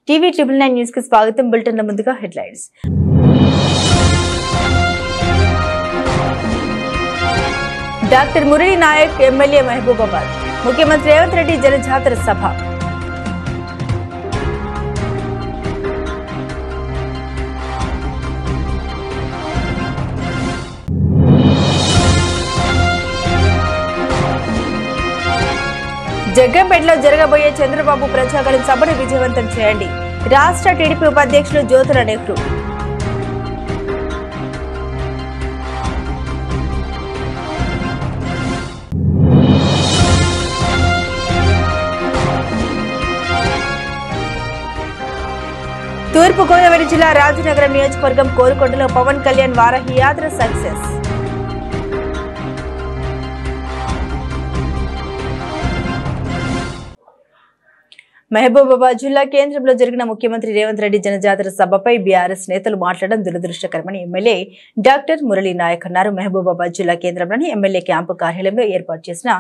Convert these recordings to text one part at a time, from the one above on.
TV 999 news కి స్వాగతం. Bulletin ముందుగా headlines. Doctor Murali Naik MLA Mahabubabad. ముఖ్యమంత్రి రేవంత్ రెడ్డి జనజాతర సభ. జగ్గంపేటలో జరగబోయే చంద్రబాబు ప్రజాగళం సభను విజయవంతం చేయండి. రాష్ట్ర టీడీపీ ఉపాధ్యక్షులు జ్యోతుల నెహ్రూ. తూర్పుగోదావరి జిల్లా రాజనగరం నియోజకవర్గం కోరుకొండలో పవన్ కళ్యాణ్ వారాహి యాత్ర సక్సెస్. మహబూబాబాద్ జిల్లా కేంద్రంలో జరిగిన ముఖ్యమంత్రి రేవంత్ రెడ్డి జనజాతర సభపై బీఆర్ఎస్ నేతలు మాట్లాడడం దురదృష్టకరమని ఎమ్మెల్యే డాక్టర్ మురళీ నాయక్ అన్నారు. మహబూబాబాద్ జిల్లా కేంద్రంలోని ఎమ్మెల్యే క్యాంపు కార్యాలయంలో ఏర్పాటు చేసిన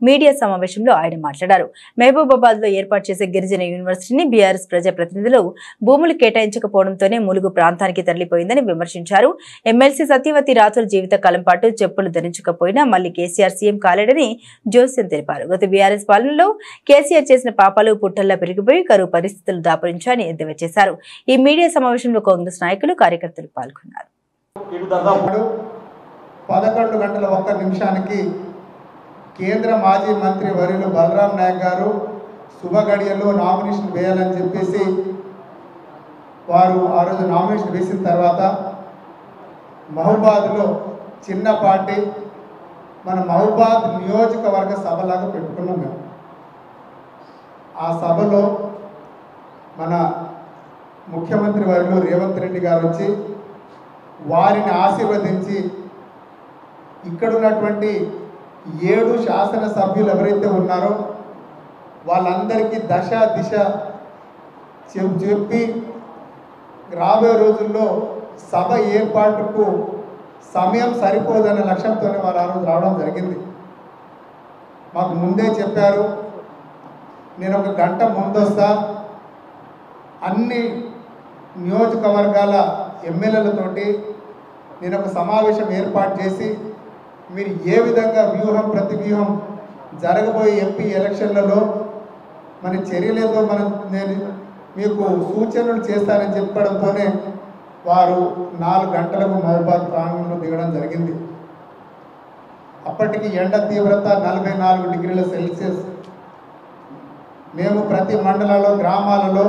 మీడియా సమావేశంలో ఆయన మాట్లాడారు. మహబూబాబాద్ లో ఏర్పాటు చేసే గిరిజన యూనివర్సిటీని బీఆర్ఎస్ ప్రజాప్రతినిధులు భూములు కేటాయించకపోవడంతోనే ములుగు ప్రాంతానికి తరలిపోయిందని విమర్శించారు. ఎమ్మెల్సీ సత్యవతి రాథోడ్ జీవితకాలం పాటు చెప్పులు ధరించకపోయినా మళ్లీ కేసీఆర్ సీఎం కాలేడని జోస్యం తెలిపారు. గత బీఆర్ఎస్ పాలనలో కేసీఆర్ చేసిన పాపాలు పుట్టల్లా పెరిగిపోయి కరువు పరిస్థితులు దాపురించాలని ఎద్దేవా చేశారు. ఈ మీడియా సమావేశంలో కాంగ్రెస్ నాయకులు కార్యకర్తలు పాల్గొన్నారు. 11 గంటల 1 నిమిషానికి కేంద్ర మాజీ మంత్రి వర్యులు బలరాం నాయక్ గారు శుభగడియల్లో నామినేషన్ వేయాలని చెప్పేసి వారు ఆ రోజు నామినేషన్ వేసిన తర్వాత మహబూబాద్లో చిన్న పార్టీ మన మహబూబాద్ నియోజకవర్గ సభలాగా పెట్టుకున్నాం. మేము ఆ సభలో మన ముఖ్యమంత్రి వర్యులు రేవంత్ రెడ్డి గారు వచ్చి వారిని ఆశీర్వదించి ఇక్కడున్నటువంటి 7 శాసనసభ్యులు ఎవరైతే ఉన్నారో వాళ్ళందరికీ దశ దిశ చెప్పి రాబోయే రోజుల్లో సభ ఏర్పాటుకు సమయం సరిపోదన్న లక్ష్యంతోనే వారు ఆ రోజు రావడం జరిగింది. మాకు ముందే చెప్పారు, నేను 1 గంట ముందొస్తా, అన్ని నియోజకవర్గాల ఎమ్మెల్యేలతోటి నేను ఒక సమావేశం ఏర్పాటు చేసి మీరు ఏ విధంగా ప్రతి వ్యూహం జరగబోయే ఎంపీ ఎలక్షన్లలో మన చర్యలేదో నేను మీకు సూచనలు చేస్తానని చెప్పడంతోనే వారు 4 గంటలకు మహబూబాద్ ప్రాంగణంలో దిగడం జరిగింది. అప్పటికి ఎండ తీవ్రత 44 డిగ్రీల సెల్సియస్. మేము ప్రతి మండలంలో గ్రామాలలో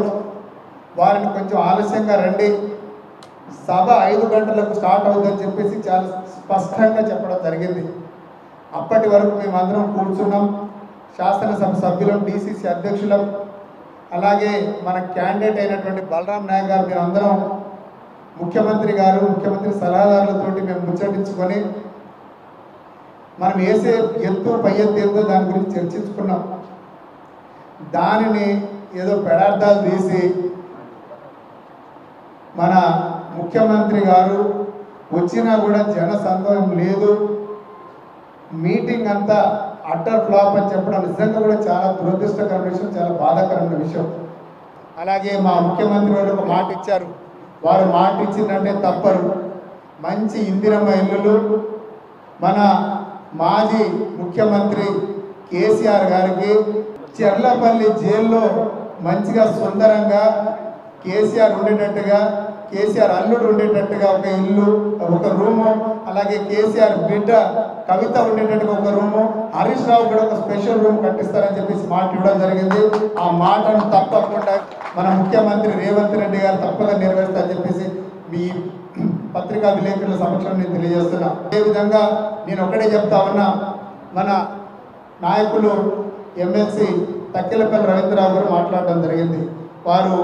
వారిని కొంచెం ఆలస్యంగా రండి, సభ 5 గంటలకు స్టార్ట్ అవుతుందని చెప్పేసి చాలా స్పష్టంగా చెప్పడం జరిగింది. అప్పటి వరకు మేమందరం కూర్చున్నాం. శాసనసభ సభ్యులం, డీసీసీ అధ్యక్షులం, అలాగే మన క్యాండిడేట్ అయినటువంటి బలరాం నాయక్ గారు మేమందరం ముఖ్యమంత్రి సలహాదారులతోటి మేము ముచ్చటించుకొని మనం వేసే ఎత్తు పై ఎత్తు ఏదో దాని గురించి చర్చించుకున్నాం. దానిని ఏదో పెడార్థాలు తీసి మన ముఖ్యమంత్రి గారు వచ్చినా కూడా జన సందోహం లేదు, మీటింగ్ అంతా అట్టర్ ఫ్లాప్ అని చెప్పడం నిజంగా కూడా చాలా దురదృష్టకరమైన విషయం, చాలా బాధాకరమైన విషయం. అలాగే మా ముఖ్యమంత్రి వారు ఒక మాట ఇచ్చారు, వారు మాట ఇచ్చిందంటే తప్పరు. మంచి ఇందిరమ్మ ఇల్లులు మన మాజీ ముఖ్యమంత్రి కేసీఆర్ గారికి చెర్లపల్లి జైల్లో మంచిగా సుందరంగా కేసీఆర్ ఉండేటట్టుగా, కేసీఆర్ అల్లుడు ఉండేటట్టుగా ఒక ఇల్లు, ఒక రూము, అలాగే కేసీఆర్ బిడ్డ కవిత ఉండేటట్టుగా ఒక రూము, హరీష్ రావు కూడా ఒక స్పెషల్ రూమ్ కట్టిస్తారని చెప్పేసి మాట ఇవ్వడం జరిగింది. ఆ మాటను తప్పకుండా మన ముఖ్యమంత్రి రేవంత్ రెడ్డి గారు తప్పగా నెరవేరుస్తారని చెప్పేసి మీ పత్రికా విలేకరుల సమక్షంలో నేను తెలియజేస్తున్నా. అదేవిధంగా నేను ఒకటే చెప్తా ఉన్నా, మన నాయకులు ఎమ్మెల్సీ తక్కెలపల్లి రవీంద్రరావు గారు మాట్లాడడం జరిగింది. వారు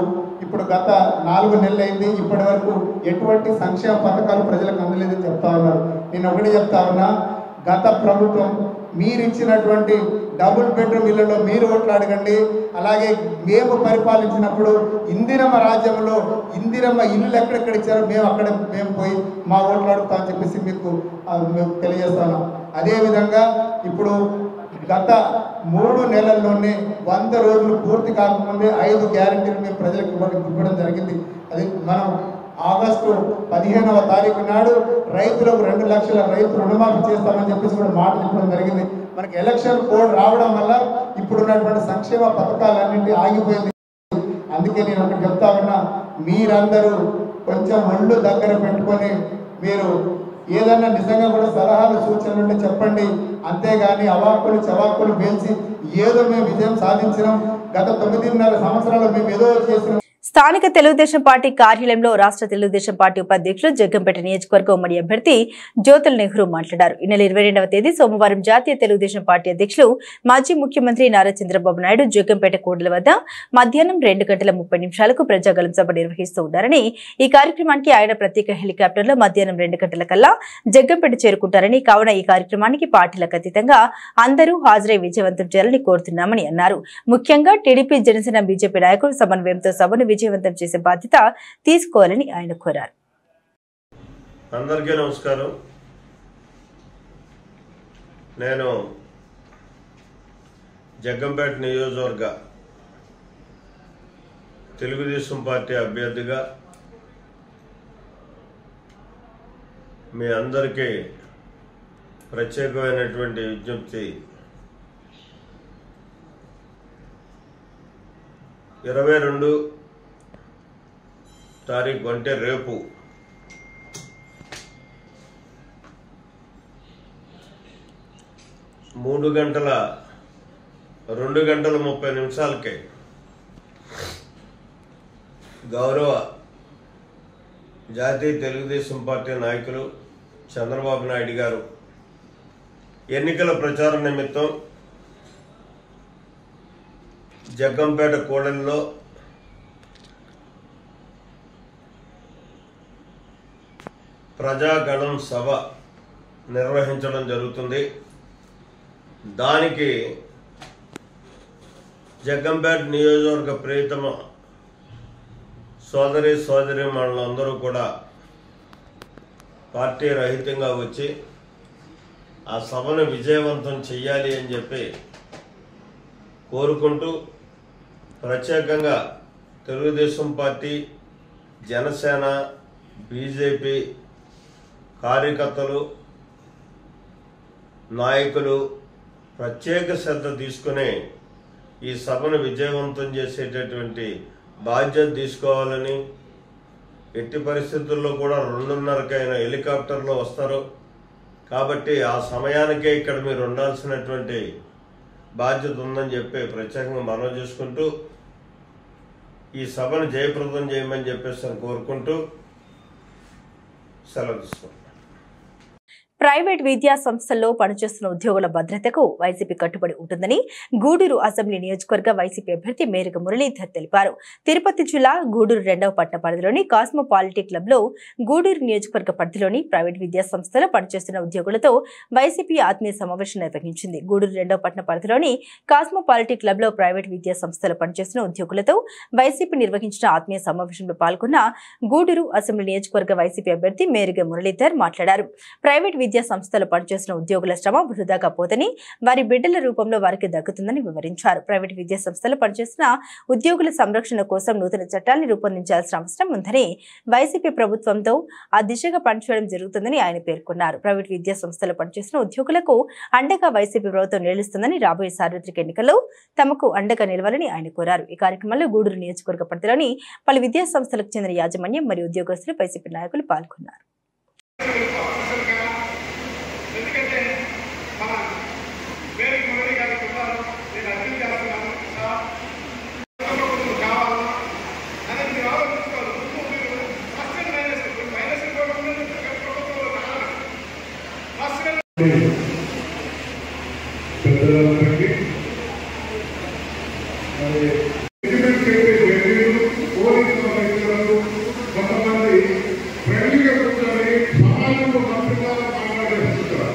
ఇప్పుడు గత 4 నెలలు అయింది, ఇప్పటి వరకు ఎటువంటి సంక్షేమ పథకాలు ప్రజలకు అందలేదని చెప్తా ఉన్నారు. నేను ఒకటి చెప్తా ఉన్నా, గత ప్రభుత్వం మీరు ఇచ్చినటువంటి డబుల్ బెడ్రూమ్ ఇళ్లలో మీరు ఓట్లు అడగండి. అలాగే మేము పరిపాలించినప్పుడు ఇందిరమ్మ రాజ్యంలో ఇందిరమ్మ ఇల్లులు ఎక్కడెక్కడ ఇచ్చారో మేము పోయి మా ఓట్లు అడుగుతామని చెప్పేసి మీకు తెలియజేస్తున్నాం. అదేవిధంగా ఇప్పుడు గత 3 నెలల్లోనే 100 రోజులు పూర్తి కాకముందే 5 గ్యారెంటీలు మేము ప్రజలకు ఇవ్వడం జరిగింది. అది మనం ఆగస్టు 15వ తారీఖు నాడు రైతులకు 2 లక్షల రైతు రుణమాఫీ చేస్తామని చెప్పేసి కూడా మాట చెప్పడం జరిగింది. మనకి ఎలక్షన్ కోడ్ రావడం వల్ల ఇప్పుడున్నటువంటి సంక్షేమ పథకాలన్నింటి ఆగిపోయింది. అందుకే నేను ఒకటి చెప్తా ఉన్నా, మీరందరూ కొంచెం ఒళ్ళు దగ్గర పెట్టుకొని మీరు ఏదన్నా నిజంగా కూడా సలహాలు సూచనలు ఉంటే చెప్పండి. అంతేగాని అవాక్కులు చవాక్కులు పేల్చి ఏదో మేము విజయం సాధించినాం, గత 9.5 సంవత్సరాలు మేము ఏదో చేసినాం. స్థానిక తెలుగుదేశం పార్టీ కార్యాలయంలో రాష్ట్ర తెలుగుదేశం పార్టీ ఉపాధ్యక్షులు జగ్గంపేట నియోజకవర్గ ఉమ్మడి అభ్యర్థి జ్యోతుల నెహ్రూ మాట్లాడారు. ఈ నెల 22వ తేదీ సోమవారం జాతీయ తెలుగుదేశం పార్టీ అధ్యక్షులు మాజీ ముఖ్యమంత్రి నారా చంద్రబాబు నాయుడు జగ్గంపేట కూడలి వద్ద మధ్యాహ్నం 2:30 ప్రజాగళం సభ నిర్వహిస్తూ ఉన్నారని, ఈ కార్యక్రమానికి ఆయన ప్రత్యేక హెలికాప్టర్లో మధ్యాహ్నం 2 గంటల కల్లా జగ్గంపేట చేరుకుంటారని, కావున ఈ కార్యక్రమానికి పార్టీలకు అతీతంగా అందరూ హాజరై విజయవంతం చేయాలని కోరుతున్నామని అన్నారు. ముఖ్యంగా టీడీపీ, జనసేన, బీజేపీ నాయకులు సమన్వయంతో సభను విజయవంతం చేసే బాధ్యత తీసుకోవాలని ఆయన కోరారు. అందరికీ నమస్కారం. నేను జగ్గంపేట నియోజకవర్గ తెలుగుదేశం పార్టీ అభ్యర్థిగా మీ అందరికీ ప్రత్యేకమైనటువంటి విజ్ఞప్తి. 22 తారీఖు అంటే రేపు మూడు గంటల 2:30 గౌరవ జాతీయ తెలుగుదేశం పార్టీ నాయకులు చంద్రబాబు నాయుడు గారు ఎన్నికల ప్రచార నిమిత్తం జగ్గంపేట కూడలిలో ప్రజాగణం సభ నిర్వహించడం జరుగుతుంది. దానికి జగ్గంపేట నియోజకవర్గ ప్రియతమ సోదరీమణులందరూ కూడా పార్టీ రహితంగా వచ్చి ఆ సభను విజయవంతం చెయ్యాలి అని చెప్పి కోరుకుంటూ, ప్రత్యేకంగా తెలుగుదేశం పార్టీ, జనసేన, బీజేపీ కార్యకర్తలు, నాయకులు ప్రత్యేక శ్రద్ధ తీసుకుని ఈ సభను విజయవంతం చేసేటటువంటి బాధ్యత తీసుకోవాలని, ఎట్టి పరిస్థితుల్లో కూడా 2:30 హెలికాప్టర్లో వస్తారు కాబట్టి ఆ సమయానికే ఇక్కడ మీరు ఉండాల్సినటువంటి బాధ్యత ఉందని చెప్పి ప్రత్యేకంగా మనవి చేసుకుంటూ ఈ సభను జయప్రదం చేయమని చెప్పేసి కోరుకుంటూ సెలవు తీసుకుంటాం. ప్రైవేట్ విద్యా సంస్థల్లో పనిచేస్తున్న ఉద్యోగుల భద్రతకు వైసీపీ కట్టుబడి ఉంటుందని గూడూరు అసెంబ్లీ నియోజకవర్గ వైసీపీ అభ్యర్థి మేరగ మురళీధర్ తెలిపారు. తిరుపతి జిల్లా గూడూరు 2వ పట్టణ పరిధిలోని కాస్మోపాలిటీ క్లబ్ లో గూడూరు నియోజకవర్గ పరిధిలోని ప్రైవేట్ విద్యా సంస్థలో పనిచేస్తున్న ఉద్యోగులతో వైసీపీ ఆత్మీయ సమావేశం నిర్వహించింది. గూడూరు 2వ పట్టణ పరిధిలోని కాస్మోపాలిటీ క్లబ్ లో ప్రైవేట్ విద్యా సంస్థలో పనిచేస్తున్న ఉద్యోగులతో వైసీపీ నిర్వహించిన ఆత్మీయ సమావేశంలో పాల్గొన్న గూడూరు అసెంబ్లీ నియోజకవర్గ వైసీపీ అభ్యర్థి మేరగ మురళీధర్ మాట్లాడారు. ప్రైవేట్ విద్యా సంస్థలు పనిచేస్తున్న ఉద్యోగుల శ్రమ వృధాగా పోదని, వారి బిడ్డల రూపంలో వారికి దక్కుతుందని వివరించారు. ప్రైవేట్ విద్యా సంస్థలు పనిచేస్తున్న ఉద్యోగుల సంరక్షణ కోసం నూతన చట్టాన్ని రూపొందించాల్సిన అవసరం ఉందని, వైసీపీ ప్రభుత్వంతో ఆ దిశగా పనిచేయడం జరుగుతుందని ఆయన పేర్కొన్నారు. ప్రైవేట్ విద్యా సంస్థలు పనిచేస్తున్న ఉద్యోగులకు అండగా వైసీపీ ప్రభుత్వం నిలుస్తుందని, రాబోయే సార్వత్రిక ఎన్నికల్లో తమకు అండగా నిలవాలని ఆయన కోరారు. ఈ కార్యక్రమంలో గూడూరు నియోజకవర్గ పరిధిలోని పలు విద్యా సంస్థలకు చెందిన యాజమాన్యం మరియు ఉద్యోగస్తులు, వైసీపీ నాయకులు పాల్గొన్నారు. ఎందుకంటే మన వేరే మురళి గారు ఉన్నారు, నేను అర్థం చేస్తున్నాను కావాలా అనేది మీరు ఆలోచించుకోవాలి. మీరు ఫస్ట్ మైనస్ ప్రభుత్వంలో పెద్దలందరికీ పోలీసు రైతులు కొంతమంది ఫ్రెండ్లీగా కూర్చొని సమాజంలో మంత్రిగా మాట్లాడేస్తున్నారు.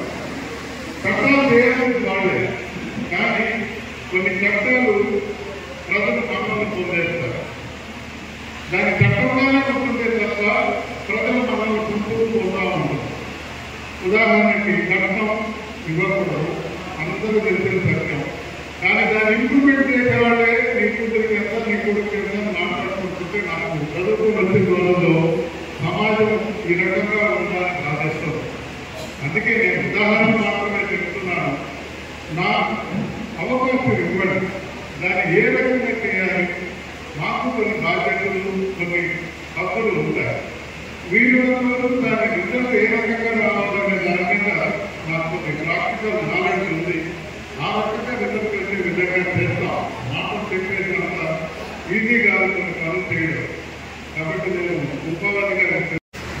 చట్టాలు చేయడానికి వాళ్ళే, కానీ కొన్ని చట్టాలు ప్రజలు మనల్ని పొందేస్తారు. దాని చట్టంగానే ఉంటుందే తప్ప ప్రజలు మనల్ని చుట్టూ ఉన్నా ఉంటారు. ఉదాహరణకి చట్టం ఇవ్వకూడదు, అందరూ తెలిసిన సత్యం. కానీ దాన్ని ఇంప్రూవ్మెంట్ చేసేవాళ్ళే నీ కూతురికి ఎంత నీ కొడుకు ఎంత మాట్లాడుకుంటుంటే నాకు చదువుకున్న రోజుల్లో సమాజం ఈ రకంగా ఉండాలని భావిస్తాం. అందుకే నేను ఉదాహరణ మాత్రమే చెప్తున్నాను. నా అవకాశం ఇవ్వండి, దాన్ని ఏ రకంగా చేయాలి, మాకు కొన్ని బాధ్యతలు కొన్ని హక్కులు ఉంటాయి. వీళ్ళందరూ దాని రిజల్ట్ ఏ రకంగా రావాలనే దాని మీద నాకు కొన్ని ప్రాక్టికల్ నాలెడ్జ్ ఉంది. ఆ రకంగా రిజల్ట్ వచ్చే విధంగా చేస్తాం. మాకు చెప్పేసినంత ఈజీ కాదు కొన్ని పనులు చేయడం. కాబట్టి నేను ఉపాధిగా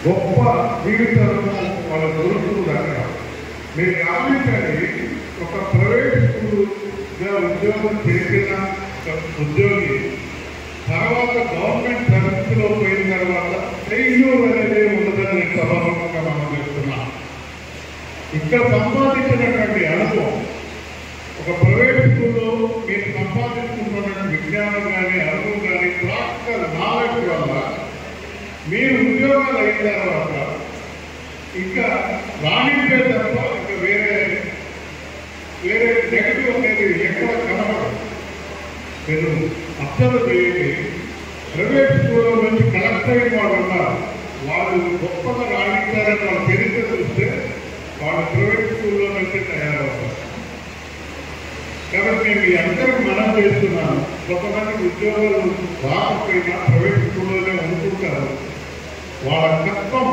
గొప్ప జీవితాలను వాళ్ళ దొరుకుతుంది అక్కడ. మీరు గమనించండి, ఒక ప్రైవేట్ స్కూల్గా ఉద్యోగం చేసిన ఉద్యోగి తర్వాత గవర్నమెంట్ సర్వీస్లో పోయిన తర్వాత ఫెయిల్యూర్ అనేది ఉండదని సభాముఖంగా మనం చేస్తున్నాం. ఇక్కడ సంపాదించినటువంటి అనుభవం ఒక ప్రైవేట్ స్కూల్లో మీరు సంపాదించుకున్నటువంటి విజ్ఞానం కానీ అనుభవం కానీ ప్రాక్టికల్ నాలెడ్జ్ వల్ల మీరు ఉద్యోగాలు అయిన తర్వాత ఇంకా రాణించే తప్ప ఇంకా వేరే నెగటివ్ అనేది ఎక్కడ కనబడదు. మీరు అబ్జర్వ్ చేయండి, ప్రైవేట్ స్కూల్లో నుంచి కలెక్ట్ అయిన వాళ్ళు ఉన్నారు. వాళ్ళు గొప్పగా రాణించారని వాళ్ళు చరిత్ర చూస్తే వాళ్ళు ప్రైవేట్ స్కూల్లో నుంచి తయారవుతారు. కాబట్టి మేము అందరూ మనం చేస్తున్నాను. కొంతమందికి ఉద్యోగాలు రాకపోయినా ప్రైవేట్ స్కూల్లోనే అనుకుంటారు. వాళ్ళ కష్టం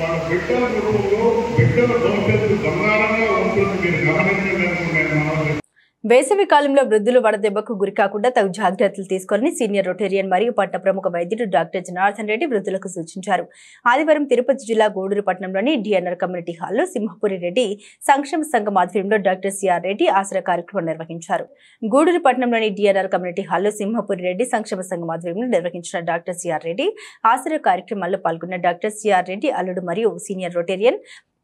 వాళ్ళ బిడ్డల రూపంలో బిడ్డల భవిష్యత్తు బంగారంగా ఉంటుంది. మీరు గమనించండి అనుకున్నాను. మనం వేసవి కాలంలో వృద్ధులు వడదెబ్బకు గురికాకుండా తగు జాగ్రత్తలు తీసుకోవాలని సీనియర్ రొటేరియన్ మరియు పట్ట ప్రముఖ వైద్యుడు డాక్టర్ జనార్దన్ రెడ్డి వృద్ధులకు సూచించారు. ఆదివారం తిరుపతి జిల్లా గూడూరు పట్టణంలోని డిఎన్ఆర్ కమ్యూనిటీ హాల్లో సింహపురి రెడ్డి సంక్షేమ సంఘం ఆధ్వర్యంలో డాక్టర్ సిఆర్ రెడ్డి ఆసరా కార్యక్రమం నిర్వహించారు. గూడూరు పట్టణంలోని డిఎన్ఆర్ కమ్యూనిటీ హాల్లో సింహపురి రెడ్డి సంక్షేమ సంఘం ఆధ్వర్యంలో నిర్వహించిన డాక్టర్ సిఆర్ రెడ్డి ఆసరా కార్యక్రమాల్లో పాల్గొన్న డాక్టర్ సిఆర్ రెడ్డి అల్లుడు మరియు సీనియర్ రొటేరియన్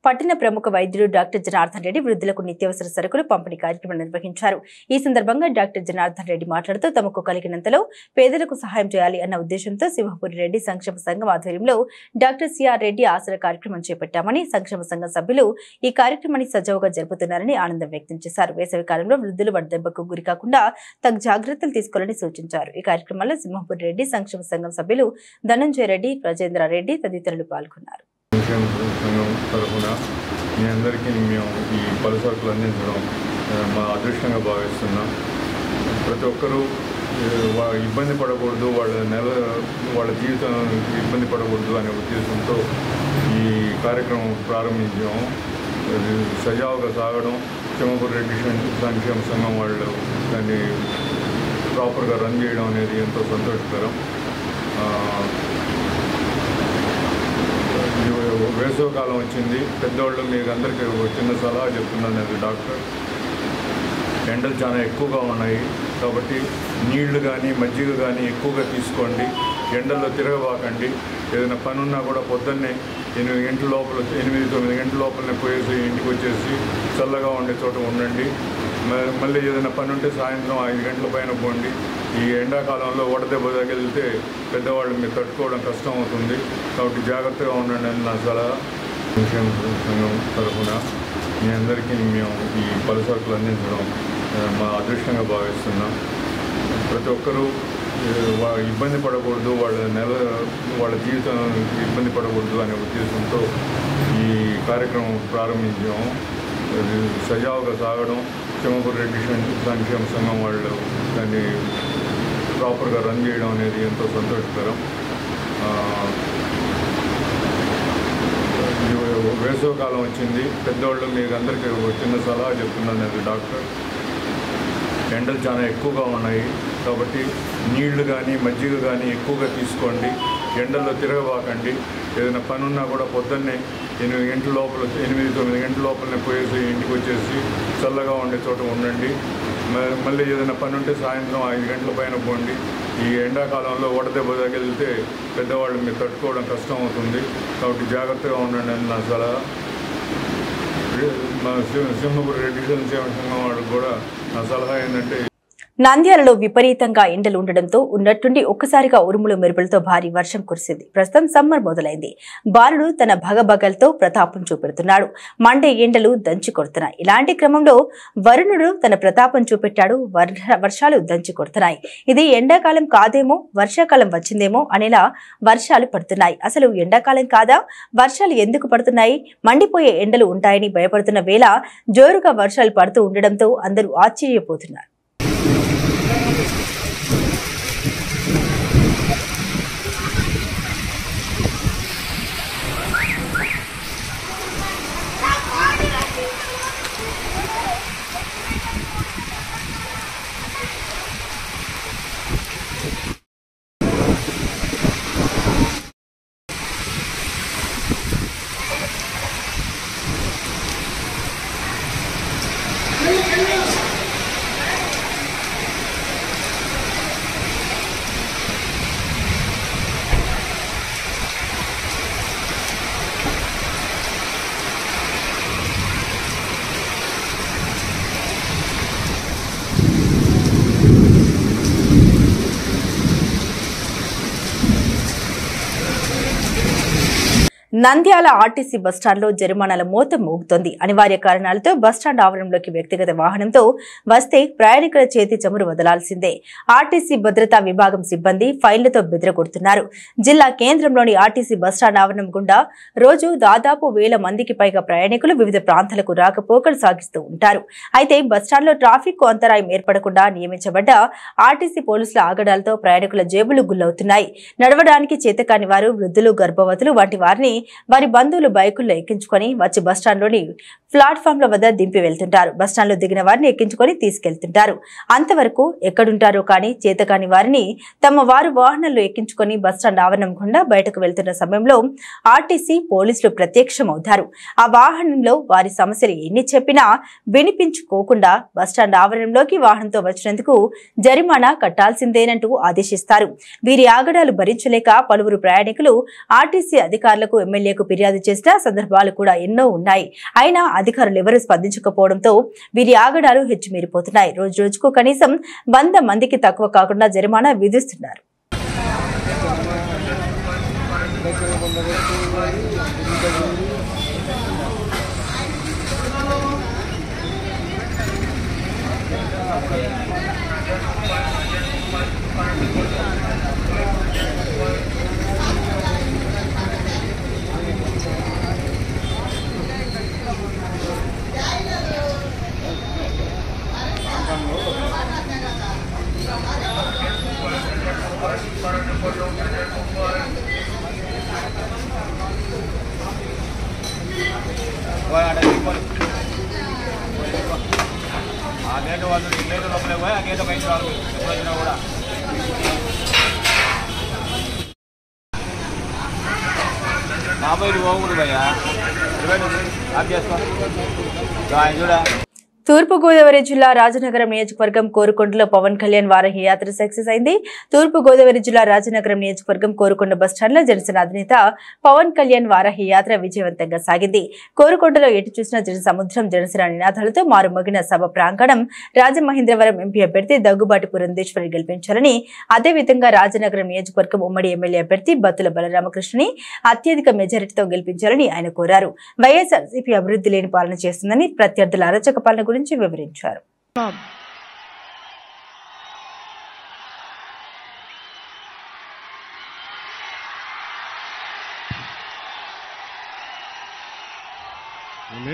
పట్టణ ప్రముఖ వైద్యుడు డాక్టర్ జనార్దన్ రెడ్డి వృద్ధులకు నిత్యావసర సరుకులు పంపిణీ కార్యక్రమం నిర్వహించారు. ఈ సందర్భంగా డాక్టర్ జనార్దన్ రెడ్డి మాట్లాడుతూ తమకు కలిగినంతలో పేదలకు సహాయం చేయాలి అన్న ఉద్దేశంతో సింహపురి రెడ్డి సంక్షేమ సంఘం ఆధ్వర్యంలో డాక్టర్ సిఆర్ రెడ్డి ఆసరా కార్యక్రమం చేపట్టామని, సంక్షేమ సంఘం సభ్యులు ఈ కార్యక్రమాన్ని సజావుగా జరుపుతున్నారని ఆనందం వ్యక్తం చేశారు. వేసవి కాలంలో వృద్ధులు వడదెబ్బకు గురికాకుండా తగు జాగ్రత్తలు తీసుకోవాలని సూచించారు. ఈ కార్యక్రమంలో సింహపురి రెడ్డి సంక్షేమ సంఘం సభ్యులు ధనంజయ రెడ్డి, ప్రజేంద్ర రెడ్డి తదితరులు పాల్గొన్నారు. సంక్షేమ సంఘం తరఫున మీ అందరికీ మేము ఈ పలు సరుకులు అందించడం మా అదృష్టంగా భావిస్తున్నాం. ప్రతి ఒక్కరూ ఇబ్బంది పడకూడదు, వాళ్ళ జీవితం ఇబ్బంది పడకూడదు అనే ఉద్దేశంతో ఈ కార్యక్రమం ప్రారంభించాము. సజావుగా సాగడం, సింహపురి రెడ్డి సంక్షేమ సంఘం వాళ్ళు దాన్ని ప్రాపర్గా రన్ చేయడం అనేది ఎంతో సంతోషకరం. వేసవికాలం వచ్చింది. పెద్దవాళ్ళు మీకు అందరికీ చిన్న సలహా చెప్తున్నాను. అది డాక్టర్, ఎండలు చాలా ఎక్కువగా ఉన్నాయి కాబట్టి నీళ్లు కానీ మజ్జిగ కానీ ఎక్కువగా తీసుకోండి. ఎండల్లో తిరగబాకండి. ఏదైనా పని ఉన్నా కూడా పొద్దున్నే 8 గంటల లోపల 8-9 గంటల లోపలనే పోయేసి ఇంటికి వచ్చేసి చల్లగా ఉండే చోట ఉండండి. మళ్ళీ ఏదైనా పని ఉంటే సాయంత్రం 5 గంటల పైన పోండి. ఈ ఎండాకాలంలో వడదెబ్బ తగిలితే పెద్దవాళ్ళు మీరు తట్టుకోవడం కష్టం అవుతుంది. కాబట్టి జాగ్రత్తగా ఉండండి అని నా సలహా. సంక్షేమ సంఘం తరఫున మీ అందరికీ మేము ఈ పలు సరుకులు అందించడం మా అదృష్టంగా భావిస్తున్నాం. ప్రతి ఒక్కరూ ఇబ్బంది పడకూడదు, వాళ్ళ జీవితం ఇబ్బంది పడకూడదు అనే ఉద్దేశంతో ఈ కార్యక్రమం ప్రారంభించాము. సజావుగా సాగడం, సింహపురి రెడ్డి సంక్షేమ సంఘం వాళ్ళు దాన్ని ప్రాపర్గా రన్ చేయడం అనేది ఎంతో సంతోషకరం. వేసవికాలం వచ్చింది. పెద్దవాళ్ళు మీకు అందరికీ చిన్న సలహా చెప్తున్నాను. అది డాక్టర్, ఎండలు చాలా ఎక్కువగా ఉన్నాయి కాబట్టి నీళ్లు కానీ మజ్జిగ కానీ ఎక్కువగా తీసుకోండి. ఎండల్లో తిరగబాకండి. ఏదైనా పని ఉన్నా కూడా పొద్దున్నే 8 గంటల లోపల 8-9 గంటల లోపలనే పోయేసి ఇంటికి వచ్చేసి చల్లగా ఉండే చోట ఉండండి. మళ్ళీ ఏదైనా పని ఉంటే సాయంత్రం 5 గంటల పైన పోండి. ఈ ఎండాకాలంలో వడదెబ్బ తగిలితే పెద్దవాళ్ళు మీరు తట్టుకోవడం కష్టం అవుతుంది. కాబట్టి జాగ్రత్తగా ఉండండి అని నా సలహా. మా సింహపురి రెడ్డి సంక్షేమ సంఘం వాళ్ళకి కూడా నా సలహా ఏంటంటే నంద్యాలలో విపరీతంగా ఎండలు ఉండడంతో ఉన్నట్టుండి ఒక్కసారిగా ఉరుములు మెరుపులతో భారీ వర్షం కురిసింది. ప్రస్తుతం సమ్మర్ మొదలైంది. బాలుడు తన భగభగలతో ప్రతాపం చూపెడుతున్నాడు. మండే ఎండలు దంచి కొడుతున్నాయి. ఇలాంటి క్రమంలో వరుణుడు తన ప్రతాపం చూపెట్టాడు. వర్షాలు దంచి కొడుతున్నాయి. ఇది ఎండాకాలం కాదేమో, వర్షాకాలం వచ్చిందేమో అనేలా వర్షాలు పడుతున్నాయి. అసలు ఎండాకాలం కాదా, వర్షాలు ఎందుకు పడుతున్నాయి? మండిపోయే ఎండలు ఉంటాయని భయపడుతున్న వేళ జోరుగా వర్షాలు పడుతూ ఉండడంతో అందరూ ఆశ్చర్యపోతున్నారు. నంద్యాల ఆర్టీసీ బస్టాండ్లో జరిమానాల మోత మోగుతోంది. అనివార్య కారణాలతో బస్టాండ్ ఆవరణంలోకి వ్యక్తిగత వాహనంతో వస్తే ప్రయాణికుల చేతి చమురు వదలాల్సిందే. ఆర్టీసీ భద్రతా విభాగం సిబ్బంది ఫైళ్లతో బెదరగొడుతున్నారు. జిల్లా కేంద్రంలోని ఆర్టీసీ బస్టాండ్ ఆవరణం గుండా రోజు దాదాపు 1000 మందికి పైగా ప్రయాణికులు వివిధ ప్రాంతాలకు రాకపోకలు సాగిస్తూ ఉంటారు. అయితే బస్టాండ్లో ట్రాఫిక్ కు అంతరాయం ఏర్పడకుండా నియమించబడ్డ ఆర్టీసీ పోలీసుల ఆగడాలతో ప్రయాణికుల జేబులు గుల్లవుతున్నాయి. నడవడానికి చేతకాని వారు, వృద్ధులు, గర్భవతులు వంటి వారిని వారి బంధువులు బైకుల్లో ఎక్కించుకొని వచ్చి బస్టాండ్లోని ప్లాట్ఫామ్ల వద్ద దింపి వెళ్తుంటారు. బస్టాండ్లో దిగిన వారిని ఎక్కించుకొని తీసుకెళ్తుంటారు. అంతవరకు ఎక్కడుంటారో కానీ చేతకాని వారిని తమ వారు వాహనాల్లో ఎక్కించుకొని బస్టాండ్ ఆవరణం గుండా బయటకు వెళ్తున్న సమయంలో ఆర్టీసీ పోలీసులు ప్రత్యక్షమవుతారు. ఆ వాహనంలో వారి సమస్యలు ఎన్ని చెప్పినా వినిపించుకోకుండా బస్టాండ్ ఆవరణంలోకి వాహనంతో వచ్చినందుకు జరిమానా కట్టాల్సిందేనంటూ ఆదేశిస్తారు. వీరి ఆగడాలు భరించలేక పలువురు ప్రయాణికులు ఆర్టీసీ అధికారులకు, ఎమ్మెల్యేకు ఫిర్యాదు చేసిన సందర్భాలు కూడా ఎన్నో ఉన్నాయి. అయినా అధికారులు ఎవరూ స్పందించకపోవడంతో వీరి ఆగడాలు హెచ్చుమీరిపోతున్నాయి. రోజు రోజుకు కనీసం 100 మందికి తక్కువ కాకుండా జరిమానా విధిస్తున్నారు. తూర్పుగోదావరి జిల్లా రాజనగరం నియోజకవర్గం కోరుకొండలో పవన్ కళ్యాణ్ వారాహి యాత్ర సక్సెస్ అయింది. తూర్పుగోదావరి జిల్లా రాజనగరం నియోజకవర్గం కోరుకొండ బస్టాండ్లో జనసేన అధినేత పవన్ కళ్యాణ్ వారాహి యాత్ర విజయవంతంగా సాగింది. కోరుకొండలో ఎటు చూసిన జనసముద్రం, జనసేన నినాదాలతో మారుమోగిన సభ ప్రాంగణం. రాజమహేంద్రవరం ఎంపీ అభ్యర్థి దగ్గుబాటి పురంధేశ్వరి గెలిపించాలని, అదేవిధంగా రాజనగరం నియోజకవర్గం ఉమ్మడి ఎమ్మెల్యే అభ్యర్థి బత్తుల బలరామకృష్ణని అత్యధిక మెజారిటీతో గెలిపించాలని ఆయన కోరారు. వైఎస్ఆర్సీపీ అభివృద్ధి లేని పాలన చేస్తుందని, ప్రత్యర్థుల అరాచక పాలన గురించి వివరించారు.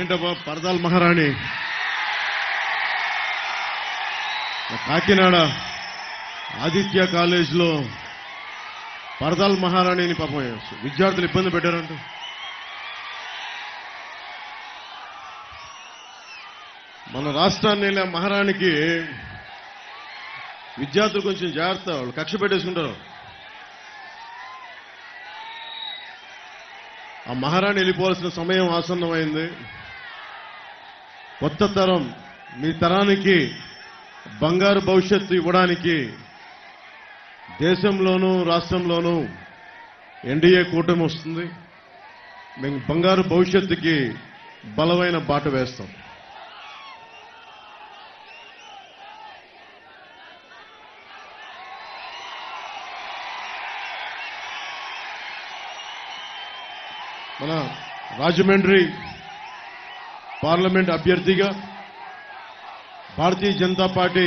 ఏంటబ్బా పరదాల మహారాణి కాకినాడ ఆదిత్య కాలేజ్లో పరదాల మహారాణిని పాపం విద్యార్థులు ఇబ్బంది పెట్టారంట. మన రాష్ట్రాన్ని వెళ్ళే మహారాణికి విద్యార్థులు కొంచెం జాగ్రత్త, వాళ్ళు కక్ష పెట్టేసుకుంటారు. ఆ మహారాణి వెళ్ళిపోవాల్సిన సమయం ఆసన్నమైంది. కొత్త తరం, మీ తరానికి బంగారు భవిష్యత్తు ఇవ్వడానికి దేశంలోనూ రాష్ట్రంలోనూ ఎన్డీఏ కూటమి వస్తుంది. మేము బంగారు భవిష్యత్తుకి బలమైన బాట వేస్తాం. మన రాజమండ్రి పార్లమెంట్ అభ్యర్థిగా భారతీయ జనతా పార్టీ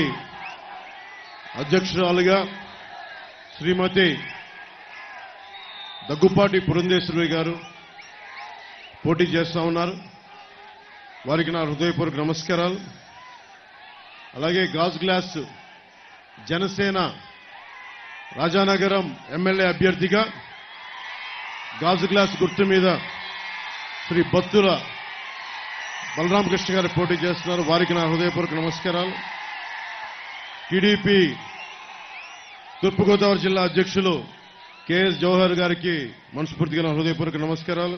అధ్యక్షురాలుగా శ్రీమతి దగ్గుపాటి పురంధేశ్వరి గారు పోటీ చేస్తూ ఉన్నారు. వారికి నా హృదయపూర్వక నమస్కారాలు. అలాగే గాజు గ్లాస్ జనసేన రాజానగరం ఎమ్మెల్యే అభ్యర్థిగా గాజు గ్లాస్ గుర్తు మీద శ్రీ బత్తుల బలరామకృష్ణ గారు పోటీ చేస్తున్నారు. వారికి నా హృదయపూర్వక నమస్కారాలు. టీడీపీ తూర్పుగోదావరి జిల్లా అధ్యక్షులు కెఎస్ జవహర్ గారికి మనస్ఫూర్తిగా నా హృదయపూర్వక నమస్కారాలు.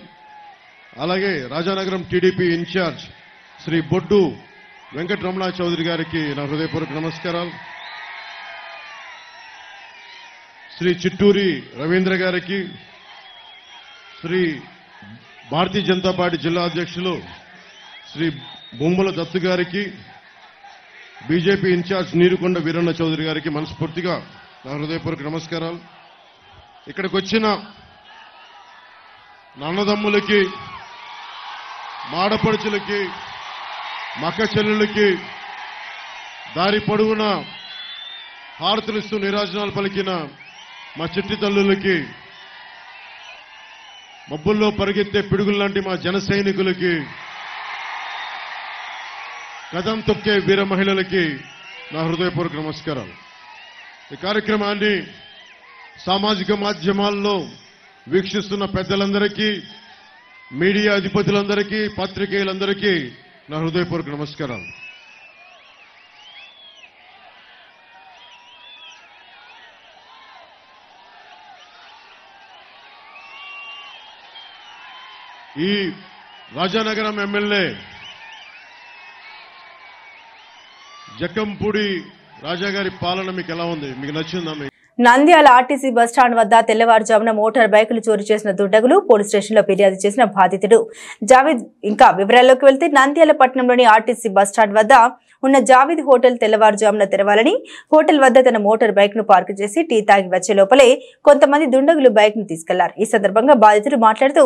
అలాగే రాజానగరం టీడీపీ ఇన్ఛార్జ్ శ్రీ బొడ్డు వెంకటరమణ చౌదరి గారికి నా హృదయపూర్వక నమస్కారాలు. శ్రీ చిట్టూరి రవీంద్ర గారికి, శ్రీ భారతీయ జనతా పార్టీ జిల్లా అధ్యక్షులు శ్రీ బొమ్మల దత్తు గారికి, బీజేపీ ఇన్ఛార్జ్ నీరుకొండ వీరన్న చౌదరి గారికి మనస్ఫూర్తిగా నా హృదయపూర్వక నమస్కారాలు. ఇక్కడికి వచ్చిన నాన్నదమ్ములకి, మాడపడుచులకి, మక్క చెల్లెళ్ళకి, దారి పొడవున హారతులిస్తూ నీరాజనాలు పలికిన మా చిట్టి తల్లులకి, మబ్బుల్లో పరిగెత్తే పిడుగుల్లాంటి మా జన సైనికులకి, కదం తొక్కే వీర మహిళలకి నా హృదయపూర్వక నమస్కారాలు. ఈ కార్యక్రమాన్ని సామాజిక మాధ్యమాల్లో వీక్షిస్తున్న పెద్దలందరికీ, మీడియా అధిపతులందరికీ, పాత్రికేయులందరికీ నా హృదయపూర్వక నమస్కారాలు. ఈ రాజానగరం ఎమ్మెల్యే జక్కంపూడి రాజా గారి పాలన మీకు ఎలా ఉంది? మీకు నచ్చిందా? నంద్యాల ఆర్టీసీ బస్టాండ్ వద్ద తెల్లవారుజామున మోటార్ బైకులు చోరీ చేసిన దుండగులు పోలీస్ స్టేషన్లో ఫిర్యాదు చేసిన బాధితుడు జావేద్. ఇంకా వివరాల్లోకి వెళ్తే నంద్యాల పట్టణంలోని ఆర్టీసీ బస్టాండ్ వద్ద ఉన్న జావేద్ హోటల్ తెల్లవారుజామున తెరవాలని హోటల్ వద్ద తన మోటార్ బైక్ ను పార్క్ చేసి టీ తాగి వచ్చే లోపలే కొంతమంది దుండగులు బైక్ ను తీసుకెళ్లారు. ఈ సందర్భంగా బాధితుడు మాట్లాడుతూ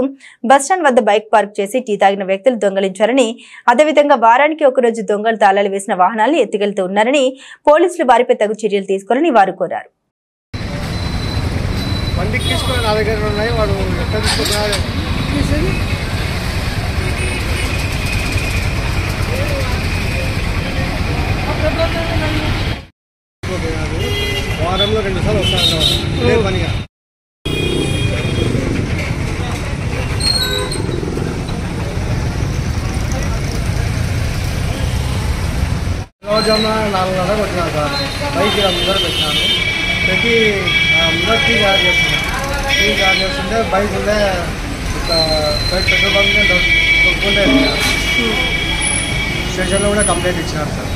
బస్టాండ్ వద్ద బైక్ పార్క్ చేసి టీ తాగిన వ్యక్తులు దొంగలించారని, అదేవిధంగా వారానికి ఒకరోజు దొంగలు తాళాలు వేసిన వాహనాలను ఎత్తుకెళ్తూ ఉన్నారని, పోలీసులు వారిపై తగు చర్యలు తీసుకోవాలని వారు కోరారు. బండికి తీసుకుని నా దగ్గర ఉన్నాయి, వాడు ఎక్కడ తీసుకుంటున్నాడు? వారంలో 2 సార్లు వస్తాను ఇదే పనిగా. రోజున 4:30 వచ్చినా సార్, బైక్ ముందర పెట్టినాను. పెట్టి ముందర టీ గారు చేస్తుంటే బైక్ ఉండే పెట్రోల్ బంక్ దొరుకుంటే స్టేషన్లో కూడా కంప్లైంట్ ఇచ్చినారు సార్.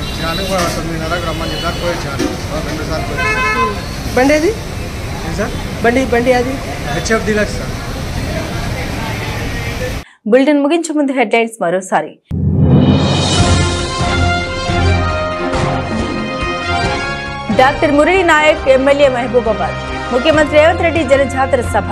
ఇచ్చినాను 9:30కి రమ్మని చెప్పారు, పోయి ఇచ్చాను 2 సార్లు పోయి. బండి అది సార్ బండి అది హెచ్ఎఫ్ డీలక్స్ సార్. బులెటిన్ ముగించే ముందు హెడ్లైన్స్ మరోసారి. డాక్టర్ మురళీ నాయక్ ఎమ్మెల్యే మహబూబాబాద్, ముఖ్యమంత్రి రేవంత్ రెడ్డి జనజాతర సభ.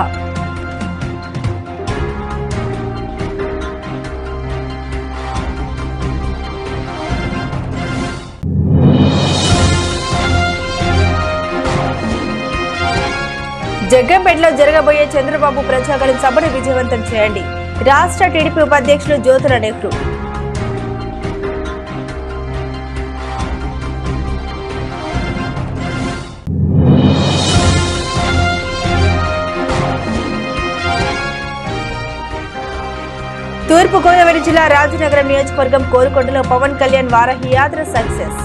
జగ్గంపేటలో జరగబోయే చంద్రబాబు ప్రజాగళం సభను విజయవంతం చేయండి, రాష్ట్ర టీడీపీ ఉపాధ్యక్షులు జ్యోతుల నెహ్రూ. తూర్పు గోదావరి జిల్లా రాజనగరం నియోజకవర్గం కోరుకొండలో పవన్ కళ్యాణ్ వారాహి యాత్ర సక్సెస్.